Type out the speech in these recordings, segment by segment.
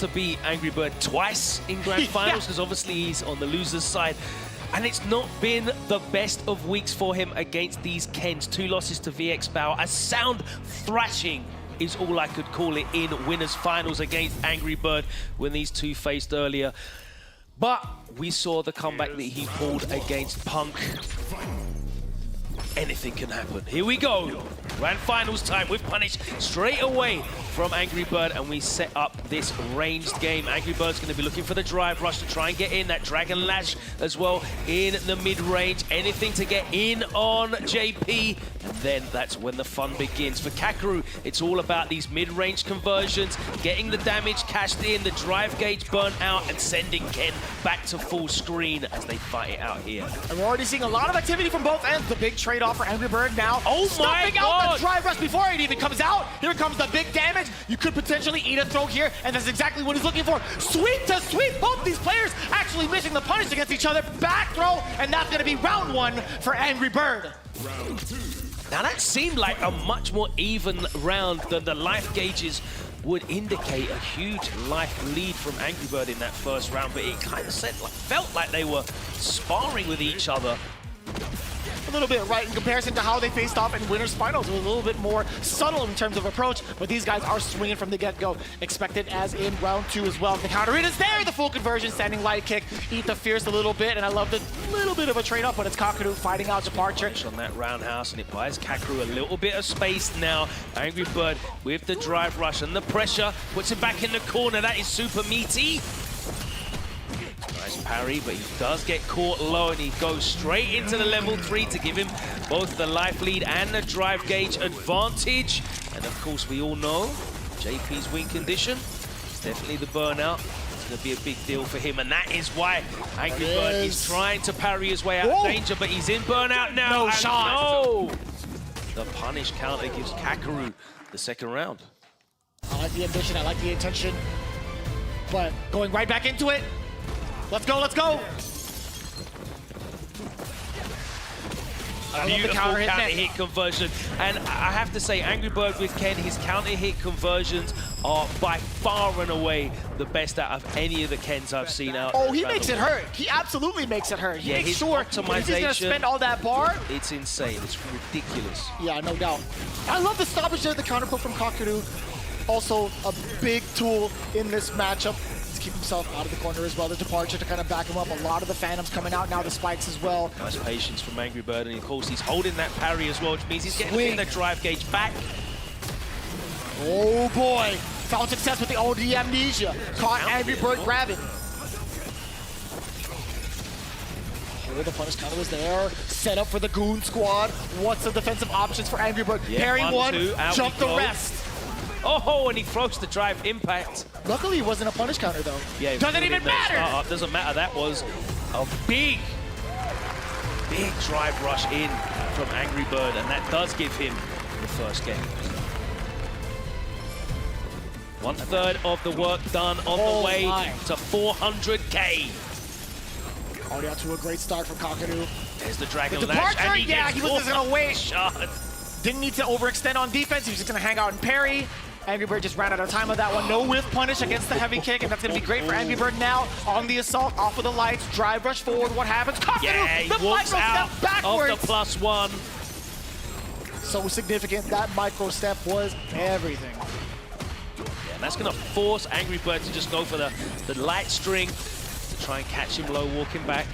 to beat ANGRYBIRD twice in grand finals because obviously he's on the loser's side. And it's not been the best of weeks for him against these Kens. 2 losses to VX Bow. A sound thrashing is all I could call it in winners finals against ANGRYBIRD when these two faced earlier. But we saw the comeback that he pulled against Punk. Anything can happen. Here we go. Grand finals time with Punish straight away from ANGRYBIRD, and we set up this ranged game. ANGRYBIRD's going to be looking for the drive rush to try and get in that Dragon Lash as well in the mid-range. Anything to get in on JP, and then that's when the fun begins. For KAKERU, it's all about these mid-range conversions, getting the damage cashed in, the drive gauge burnt out, and sending Ken back to full screen as they fight it out here. And we're already seeing a lot of activity from both ends. The big trade-off for ANGRYBIRD now. Oh my God! Out the drive rush before it even comes out. Here comes the big damage. You could potentially eat a throw here, and that's exactly what he's looking for. Sweep to sweep. Both these players actually missing the punish against each other. Back throw, and that's going to be round 1 for ANGRYBIRD. Now that seemed like a much more even round than the life gauges would indicate. A huge life lead from ANGRYBIRD in that first round, but it kind of felt like they were sparring with each other. A little bit right in comparison to how they faced off in winners finals. It was a little bit more subtle in terms of approach, but these guys are swinging from the get-go. Expected as in round 2 as well. The counter hit is there, the full conversion, standing light kick, eat the fierce a little bit, and I love the little bit of a trade-up, but it's KAKERU fighting out departure. On that roundhouse, and it buys KAKERU a little bit of space now. ANGRYBIRD with the drive rush and the pressure, puts him back in the corner. That is super meaty. Nice parry, but he does get caught low, and he goes straight into the level 3 to give him both the life lead and the drive gauge advantage. And of course, we all know JP's win condition is definitely the burnout. It's going to be a big deal for him, and that is why ANGRYBIRD is trying to parry his way out of danger, but he's in burnout now. No shot. No! The punish counter gives KAKERU the second round. I like the ambition, I like the intention, but going right back into it. Let's go, let's go! Beautiful counter hit conversion. And I have to say, ANGRYBIRD with Ken, his counter hit conversions are by far and away the best out of any of the Kens I've seen out. Oh, he makes it hurt. He absolutely makes it hurt. He makes sure if he's going to spend all that bar. It's insane. It's ridiculous. Yeah, no doubt. I love the stoppage there, the counter pull from KAKERU. Also a big tool in this matchup. Keep himself out of the corner as well. The departure to kind of back him up. A lot of the Phantoms coming out now, the spikes as well. Nice patience from ANGRYBIRD, and of course he's holding that parry as well, which means he's getting the drive gauge back. Oh boy, found success with the OD amnesia. Caught ANGRYBIRD grabbing. Oh, the punish counter was there. Set up for the Goon Squad. What's the defensive options for ANGRYBIRD? Yeah, parry one, jump the rest. Oh, and he throws the drive impact. Luckily, it wasn't a punish counter, though. Yeah, doesn't even matter. Doesn't matter. That was a big drive rush in from ANGRYBIRD, and that does give him the first game. 1/3 of the work done on the way to 400K. Already out to a great start from KAKERU. There's the Dragon Lash. And he was just going to wait. Shot. Didn't need to overextend on defense. He was just going to hang out and parry. ANGRYBIRD just ran out of time on that one. No whiff punish against the heavy kick, and that's going to be great for ANGRYBIRD now. On the assault, off of the lights, drive rush forward. What happens? KAKERU, the micro step backwards. Of the +1. So significant. That micro step was everything. Yeah, and that's going to force ANGRYBIRD to just go for the light string to try and catch him low, walking back.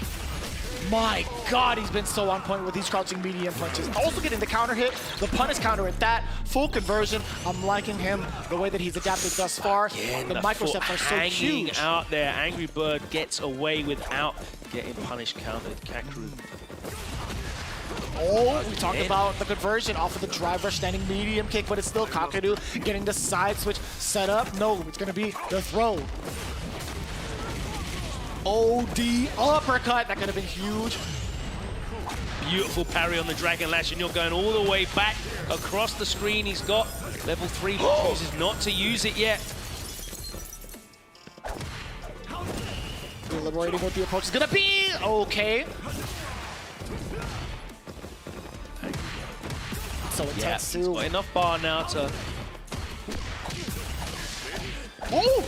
My God, he's been so on point with these crouching medium punches. Also getting the counter hit, the punish counter at that, full conversion. I'm liking him, the way that he's adapted thus far. Again, the micro steps are so huge. Out there, ANGRYBIRD gets away without getting punish countered. KAKERU. Oh, we talked about the conversion off of the drive rush standing medium kick, but it's still KAKERU getting the side switch set up. No, it's going to be the throw. OD uppercut, that could have been huge. Beautiful parry on the Dragon Lash, and you're going all the way back across the screen. He's got level 3, but chooses not to use it yet. Deliberating what the approach is gonna be. Okay. So intense too. He's got enough bar now to... Oh!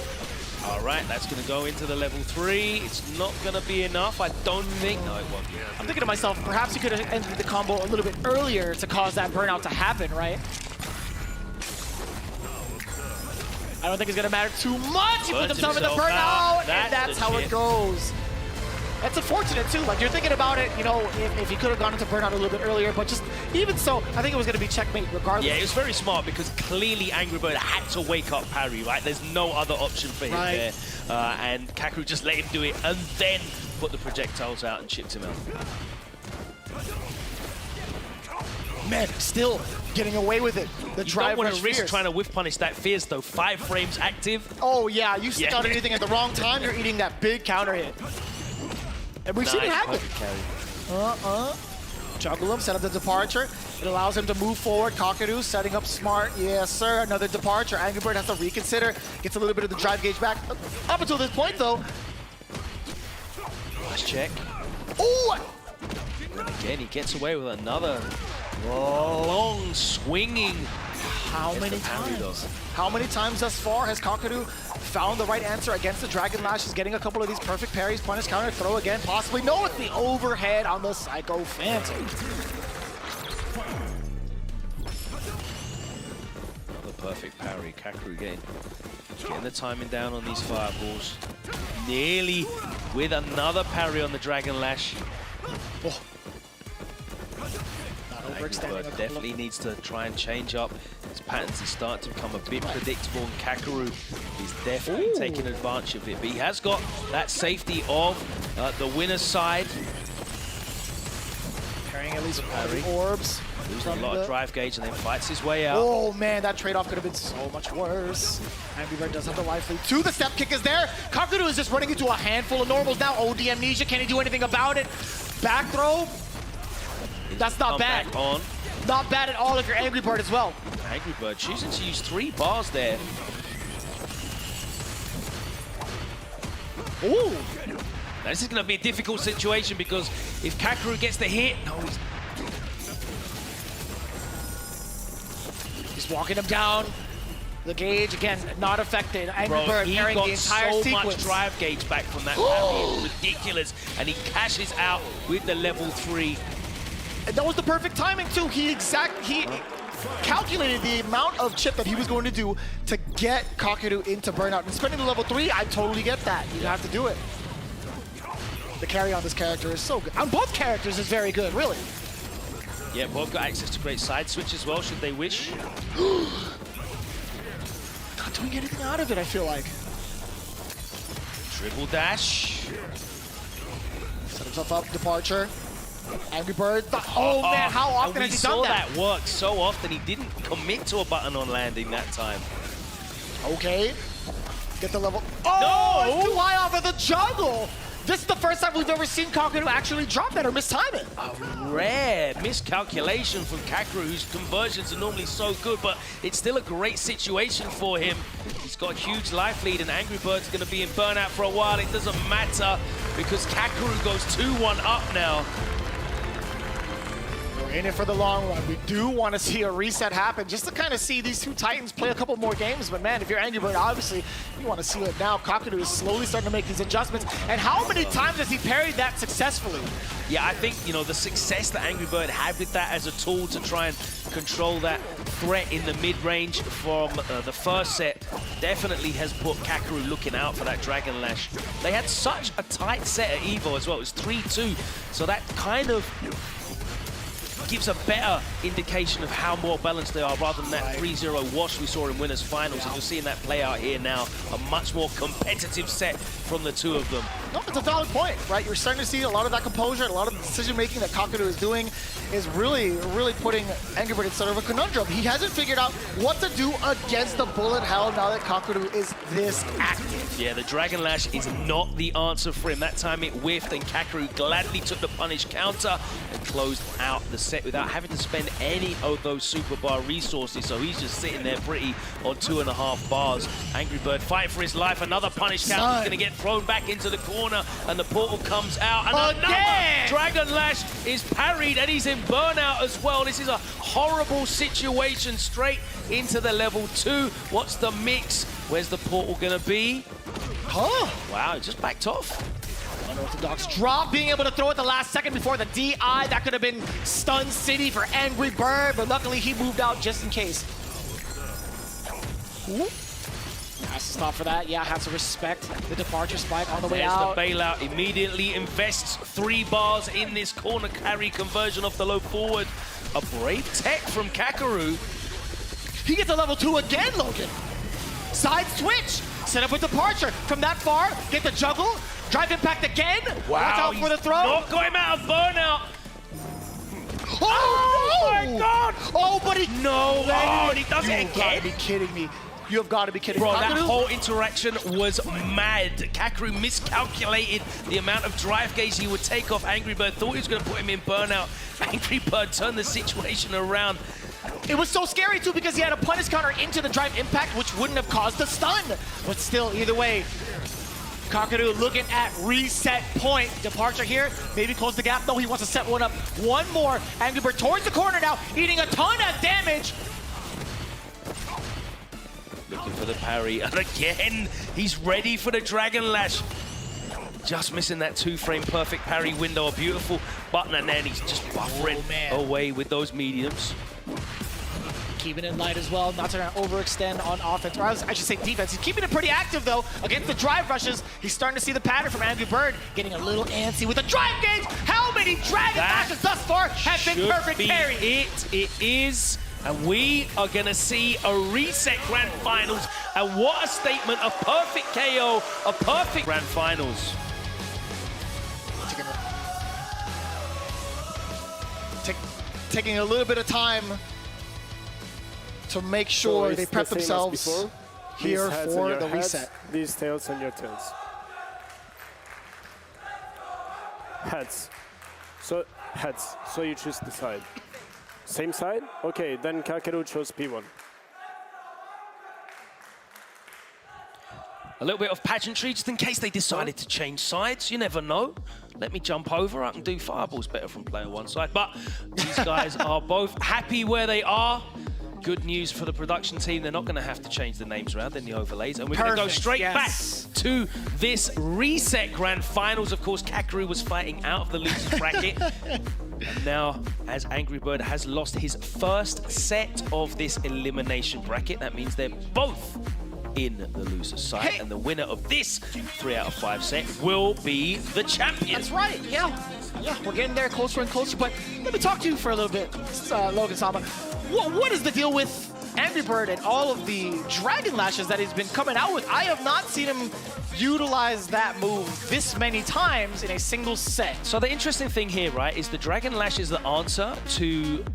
right, that's going to go into the level 3. It's not going to be enough, I don't think. No, it won't be. I'm thinking to myself, perhaps he could have ended the combo a little bit earlier to cause that burnout to happen, right? I don't think it's going to matter too much. He put himself in the burnout, and that's how it goes. That's unfortunate, too. Like, you're thinking about it, you know, if he could have gone into burnout a little bit earlier, but just even so, I think it was going to be checkmate regardless. Yeah, it was very smart because clearly ANGRYBIRD had to wake up parry, right? There's no other option for him there. And KAKERU just let him do it and then put the projectiles out and chipped him out. Man, still getting away with it. The drive don't want to risk fierce. trying to whiff punish that Fierce, though. 5 frames active. Oh, yeah. You stick out anything at the wrong time, you're eating that big counter hit. And we've seen it happen. Juggle him, set up the departure. It allows him to move forward. KAKERU setting up smart. Yes, sir. Another departure. ANGRYBIRD has to reconsider. Gets a little bit of the drive gauge back. Up until this point, though. Nice check. Oh! And again, he gets away with another long swinging. How many times? How many times thus far has KAKERU found the right answer against the Dragon Lash? Is getting a couple of these perfect parries, punish, counter, throw again, possibly. No, it's the overhead on the Psycho Phantom. Another perfect parry. KAKERU getting the timing down on these fireballs. Nearly with another parry on the Dragon Lash. Oh. ANGRYBIRD definitely needs to try and change up his patterns. He's starting to become a bit predictable, and KAKERU is definitely taking advantage of it. But he has got that safety of the winner's side. Carrying at least parry orbs. Losing a lot of drive gauge and then fights his way out. Oh man, that trade-off could have been so much worse. ANGRYBIRD does have the life lead. 2, the step kick is there. KAKERU is just running into a handful of normals now. OD amnesia, can he do anything about it? Back throw. That's not bad. Back on. Not bad at all if you're ANGRYBIRD as well. ANGRYBIRD choosing to use 3 bars there. Ooh. Now, this is going to be a difficult situation because if KAKERU gets the hit, He's walking him down. The gauge, again, not affected. ANGRYBIRD carrying the entire so sequence. much drive gauge back from that parry. It's ridiculous. And he cashes out with the level 3. And that was the perfect timing, too. He calculated the amount of chip that he was going to do to get KAKERU into burnout. And spending the level 3, I totally get that. You have to do it. The carry on this character is so good. On both characters is very good, really. Yeah, both got access to great side switch as well, should they wish. Not doing anything out of it, I feel like. Triple dash. Set himself up, departure. ANGRYBIRD. Oh man, how often has he done that? We saw that work so often. He didn't commit to a button on landing that time. Okay. Get the level. Oh, no! It's too high off of the juggle. This is the first time we've ever seen KAKERU actually drop that or mistime it. A rare miscalculation from KAKERU, whose conversions are normally so good, but it's still a great situation for him. He's got a huge life lead, and ANGRYBIRD's going to be in burnout for a while. It doesn't matter because KAKERU goes 2-1 up now. We're in it for the long run. We do want to see a reset happen just to kind of see these two Titans play a couple more games. But man, if you're ANGRYBIRD, obviously you want to see it now. KAKERU is slowly starting to make these adjustments. And how many times has he parried that successfully? Yeah, I think, you know, the success that ANGRYBIRD had with that as a tool to try and control that threat in the mid-range from the first set definitely has put KAKERU looking out for that Dragon Lash. They had such a tight set at EVO as well. It was 3-2, so that kind of gives a better indication of how more balanced they are rather than that 3-0 wash we saw in winners finals. And you're seeing that play out here now, a much more competitive set from the two of them. No, it's a valid point, right? You're starting to see a lot of that composure, a lot of the decision-making that KAKERU is doing is really putting ANGRYBIRD in sort of a conundrum. He hasn't figured out what to do against the bullet hell now that KAKERU is this active. Yeah, the Dragon Lash is not the answer for him. That time it whiffed, and KAKERU gladly took the punish counter and closed out the set without having to spend any of those super bar resources. So he's just sitting there pretty on 2.5 bars. ANGRYBIRD fighting for his life. Another punish counter is going to get thrown back into the corner, and the portal comes out. And another Dragon Lash is parried, and he's in burnout as well. This is a horrible situation straight into the level 2. What's the mix? Where's the portal going to be? Huh? Wow, he just backed off. Unorthodox drop, being able to throw it the last second before the DI. That could have been Stun City for Angry Bird, but luckily he moved out just in case. Ooh. Has to stop for that. Yeah, has to respect the departure spike on the way out. There's the bailout. Immediately invests 3 bars in this corner carry conversion off the low forward. A brave tech from KAKERU. He gets a level 2 again, Logan. Side switch. Set up with departure. From that far, get the juggle. Drive impact again. Wow, watch out for the throw. Not got him out of burnout. Oh my God! Oh, but he... No, and he does it You've got to again. be kidding me. You have got to be kidding me. Bro, that KAKERU? whole interaction was mad. KAKERU miscalculated the amount of drive gauge he would take off Angry Bird. Thought he was going to put him in burnout. Angry Bird turned the situation around. It was so scary too because he had a punish counter into the drive impact, which wouldn't have caused the stun. But still, either way, KAKERU looking at reset point. Departure here, maybe close the gap. No, he wants to set one up. One more. Angry Bird towards the corner now, eating a ton of damage. Looking for the parry, and again, he's ready for the Dragon Lash. Just missing that 2-frame perfect parry window. A beautiful button, and then he's just buffering away with those mediums. Keeping it light as well, not trying to overextend on offense, or I should say defense. He's keeping it pretty active though against the drive rushes. He's starting to see the pattern from Angry Bird, getting a little antsy with the drive gauge. How many Dragon Lashes thus far have been perfect carry? It is, and we are gonna see a reset Grand Finals, and what a statement, a perfect KO, a perfect Grand Finals. Taking a little bit of time to make sure they prep themselves here for the reset. These tails on your tails. Heads. So heads. So you choose the side. Same side? Okay, then KAKERU chose P1. A little bit of pageantry just in case they decided to change sides. You never know. Let me jump over. I can do fireballs better from player one side. But these guys are both happy where they are. Good news for the production team. They're not going to have to change the names around in the overlays. And we're going to go straight back to this reset Grand Finals. Of course, KAKERU was fighting out of the losers bracket. And now, as Angry Bird has lost his first set of this elimination bracket, that means they're both in the loser's side, and the winner of this 3 out of 5 set will be the champion. That's right, yeah, we're getting there closer and closer, but let me talk to you for a little bit, Logan Sama. What is the deal with Angry Bird and all of the Dragon Lashes that he's been coming out with? I have not seen him utilize that move this many times in a single set. So the interesting thing here, right, is the Dragon Lash is the answer to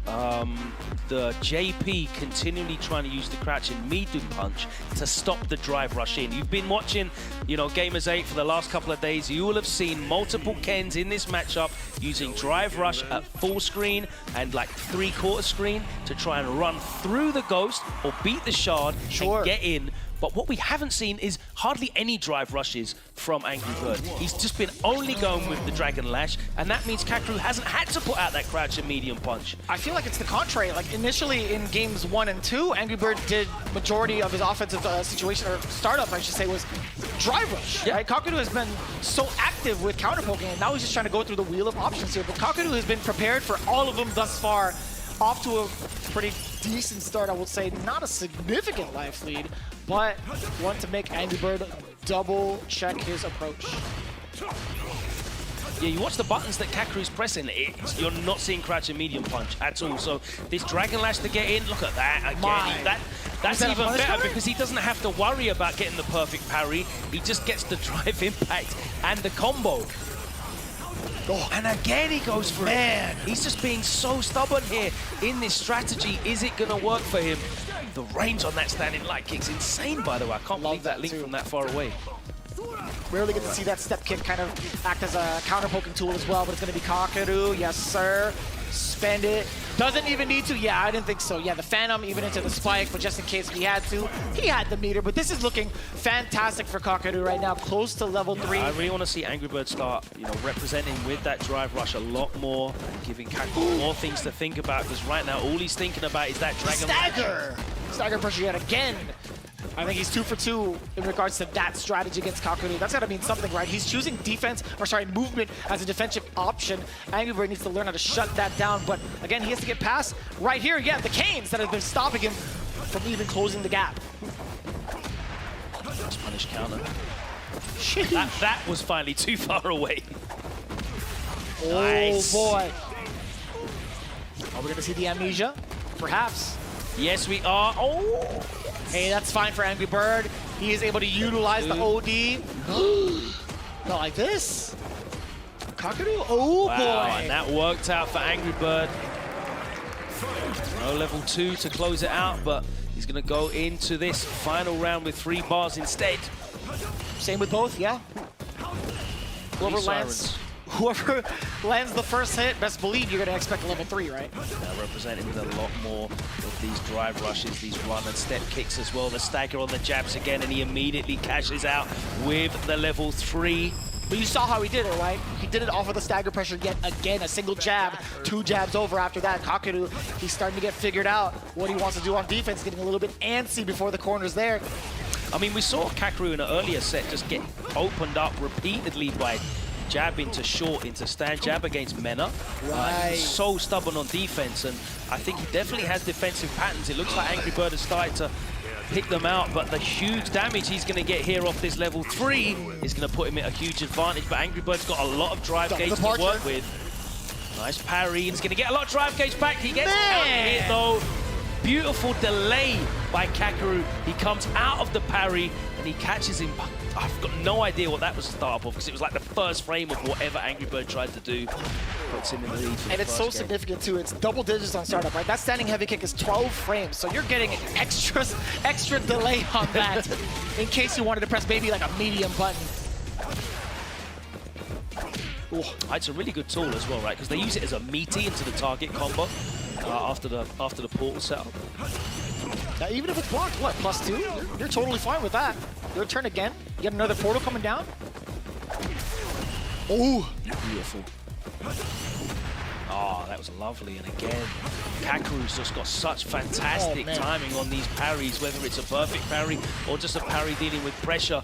the JP continually trying to use the crouching medium punch to stop the drive rush in. You've been watching, you know, Gamers8 for the last couple of days. You will have seen multiple Kens in this matchup using drive rush at full screen and like 3/4 screen to try and run through the ghost or beat the shard and get in. But what we haven't seen is hardly any drive rushes from Angry Bird. He's just been only going with the Dragon Lash, and that means KAKERU hasn't had to put out that crouch and medium punch. I feel like it's the contrary. Like initially in games 1 and 2, Angry Bird did majority of his offensive situation, or startup I should say, was drive rush. Yeah. Right? KAKERU has been so active with counter poking, and now he's just trying to go through the wheel of options here. But KAKERU has been prepared for all of them thus far. Off to a pretty decent start, I would say. Not a significant life lead, but want to make Angry Bird double check his approach. Yeah, you watch the buttons that KAKERU's pressing, you're not seeing crouch and medium punch at all. So this Dragon Lash to get in, look at that again. That's even better because he doesn't have to worry about getting the perfect parry. He just gets the drive impact and the combo. Oh, and again he goes for it. He's just being so stubborn here in this strategy. Is it going to work for him? The range on that standing light kick's insane, by the way. I can't believe that link from that far away. Rarely get to see that step kick kind of act as a counter poking tool as well, but it's going to be KAKERU. Yes, sir. Spend it. Doesn't even need to. Yeah, I didn't think so. Yeah, the Phantom even into the spike, but just in case he had to, he had the meter. But this is looking fantastic for KAKERU right now, close to level 3. I really want to see Angry Bird start, you know, representing with that drive rush a lot more, giving KAKERU more things to think about, because right now all he's thinking about is that Dragon Stagger! Stagger pressure yet again. I think he's 2 for 2 in regards to that strategy against KAKERU. That's gotta mean something, right? He's choosing defense, or sorry, movement as a defensive option. ANGRYBIRD needs to learn how to shut that down, but again, he has to get past right here. Yeah, the canes that have been stopping him from even closing the gap. Nice punish counter. That was finally too far away. Oh Nice. boy. Are we gonna see the amnesia? Perhaps. Yes, we are. Oh! Hey, that's fine for ANGRYBIRD. He is able to utilize the OD. Not like this. KAKERU, oh Wow, boy. and that worked out for ANGRYBIRD. No level 2 to close it out, but he's gonna go into this final round with 3 bars instead. Same with both, yeah. Whoever lands the first hit, best believe you're gonna expect level 3, right? Representing with a lot more of these drive rushes, these run and step kicks as well. The stagger on the jabs again, and he immediately cashes out with the level 3. But you saw how he did it, right? He did it off of the stagger pressure yet again, a single jab, 2 jabs over after that. KAKERU, he's starting to get figured out what he wants to do on defense, getting a little bit antsy before the corner's there. I mean, we saw KAKERU in an earlier set just get opened up repeatedly by jab into short, into stand jab against Mena. Right. He's so stubborn on defense, and I think he definitely has defensive patterns. It looks like ANGRYBIRD has started to pick them out, but the huge damage he's going to get here off this level 3 is going to put him at a huge advantage. But ANGRYBIRD's got a lot of drive gauge to work with. Nice parry, and he's going to get a lot of drive gauge back. He gets out here though. Beautiful delay by KAKERU. He comes out of the parry and he catches him. I've got no idea what that was the start of, because it was like the first frame of whatever ANGRYBIRD tried to do. Puts him in the lead. And it's so significant too. It's double digits on startup, right? That standing heavy kick is 12 frames, so you're getting an extra delay on that in case you wanted to press maybe like a medium button. Ooh. It's a really good tool as well, right? Because they use it as a meaty into the target combo after the portal setup. Now, even if it's blocked, what, +2? You're totally fine with that. Your turn again. You get another portal coming down. Oh, beautiful. Oh, that was lovely. And again, KAKERU's just got such fantastic timing on these parries, whether it's a perfect parry or just a parry dealing with pressure.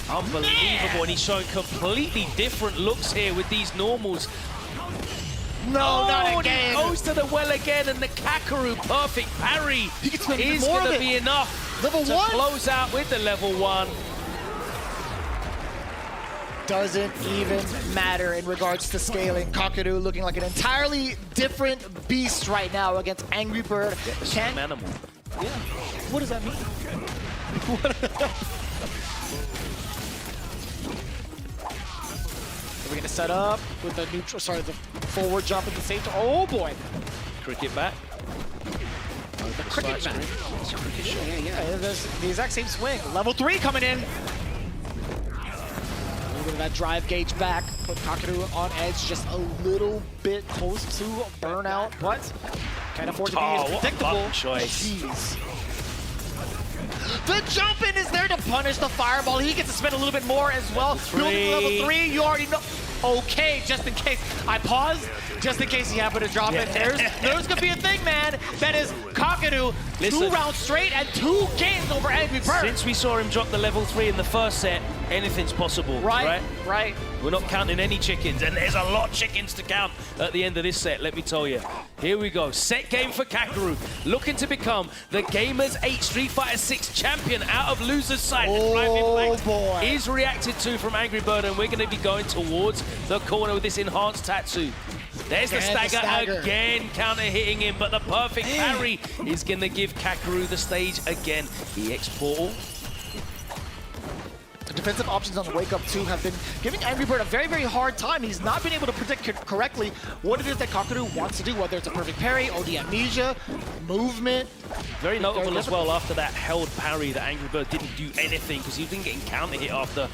Unbelievable, and he's showing completely different looks here with these normals. No, not again. He goes to the well again, and the KAKERU perfect parry is going to be enough to close out with the level 1. Doesn't even matter in regards to scaling. KAKERU looking like an entirely different beast right now against ANGRYBIRD. Same animal. Yeah. What does that mean? We're gonna set up with the neutral, sorry, the forward jump at the same time. Oh boy! Cricket back. The cricket back. Yeah. There's the exact same swing. Level 3 coming in. A little bit of that drive gauge back. Put KAKERU on edge just a little bit close to burnout, but can't afford to be as predictable. Choice. Jeez. The jump in is there to punish the fireball. He gets to spend a little bit more as well. Building level 3, you already know. Okay, just in case. I paused, just in case he happened to drop it. There's gonna be a thing, man. That is KAKERU, 2 rounds straight and 2 games over ANGRYBIRD. Since we saw him drop the level 3 in the first set, anything's possible, right? We're not counting any chickens, and there's a lot of chickens to count at the end of this set, let me tell you. Here we go, set game for KAKERU, looking to become the GAMERS8 Street Fighter 6 champion out of loser's side. Oh boy. Is reacted to from ANGRYBIRD, and we're going to be going towards the corner with this enhanced tattoo. There's the stagger again, counter hitting him, but the perfect parry is going to give KAKERU the stage again. EX portal. The defensive options on the wake up too have been giving ANGRYBIRD a very, very hard time. He's not been able to predict correctly what it is that KAKERU wants to do, whether it's a perfect parry, OD amnesia, movement. Very notable as well after that held parry that ANGRYBIRD didn't do anything, because he's been getting counter hit after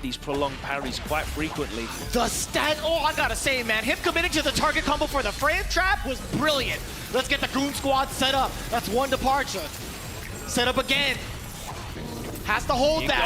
these prolonged parries quite frequently. I gotta say, man, him committing to the target combo for the frame trap was brilliant. Let's get the Goon Squad set up. That's 1 departure. Set up again. Has to hold that.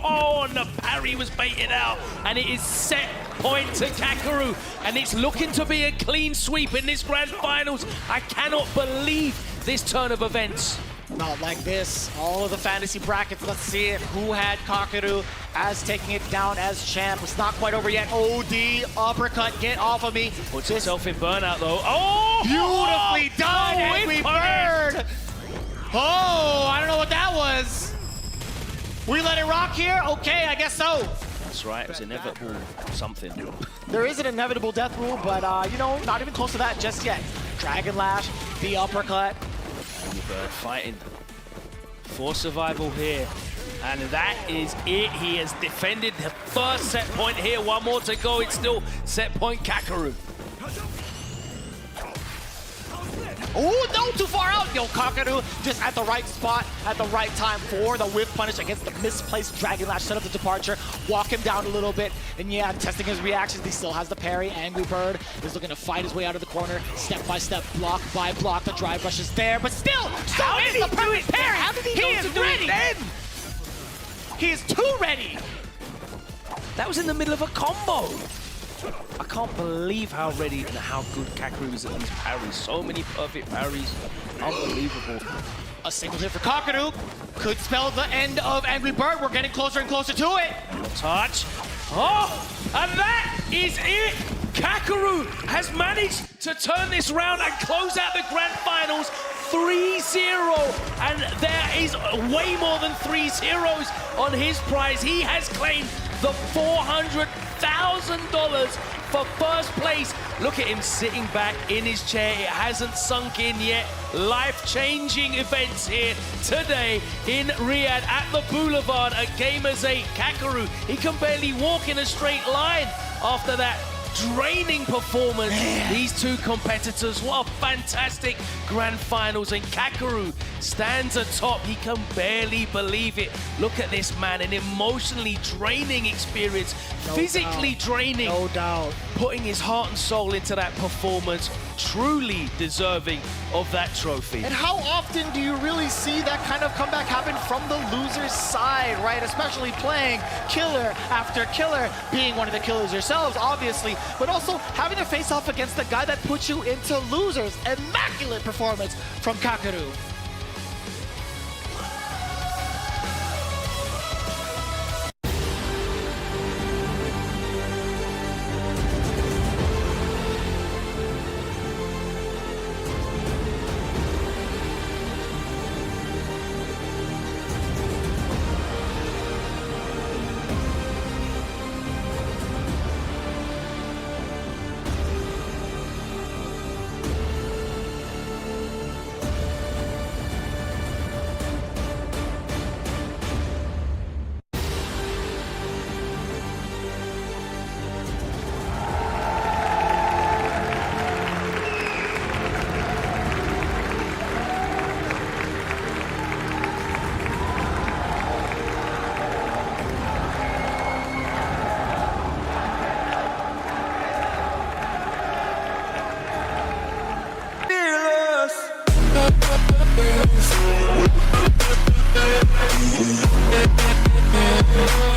Oh, and the parry was baited out, and it is set point to KAKERU, and it's looking to be a clean sweep in this grand finals. I cannot believe this turn of events. Not like this. All of the fantasy brackets, let's see it. Who had KAKERU as taking it down as champ? It's not quite over yet. OD, uppercut, get off of me. Puts himself in burnout though. Oh! Beautifully done, ANGRYBIRD! Oh, I don't know what that was. We let it rock here? Okay, I guess so. That's right, it was inevitable something. There is an inevitable death rule, but you know, not even close to that just yet. Dragon Lash, the uppercut. ANGRYBIRD fighting for survival here. And that is it. He has defended the first set point here. One more to go. It's still set point KAKERU. Oh, no, too far out. Yo, KAKERU just at the right spot, at the right time for the whip punish against the misplaced Dragon Lash. Set up the departure, walk him down a little bit. And yeah, testing his reactions. He still has the parry. ANGRYBIRD is looking to fight his way out of the corner. Step by step, block by block. The drive rush is there, but still, so is the perfect parry. How did he know to do ready. it then? He is too ready. That was in the middle of a combo. I can't believe how ready and how good KAKERU is at these parries. So many perfect parries. Unbelievable. A single hit for KAKERU could spell the end of ANGRYBIRD. We're getting closer and closer to it. Touch. Oh, and that is it. KAKERU has managed to turn this round and close out the grand finals 3-0. And there is way more than 3 zeros on his prize. He has claimed the $400,000 for first place. Look at him sitting back in his chair. It hasn't sunk in yet. Life-changing events here today in Riyadh at the Boulevard at GAMERS8. KAKERU, he can barely walk in a straight line after that draining performance. Man. These two competitors, what a fantastic grand finals, and KAKERU stands atop. He can barely believe it. Look at this man, an emotionally draining experience, physically draining. No doubt. Putting his heart and soul into that performance, truly deserving of that trophy. And how often do you really see that kind of comeback happen from the loser's side, right? Especially playing killer after killer, being one of the killers yourselves, obviously, but also having to face off against the guy that puts you into losers. Immaculate performance from KAKERU. We'll be right back.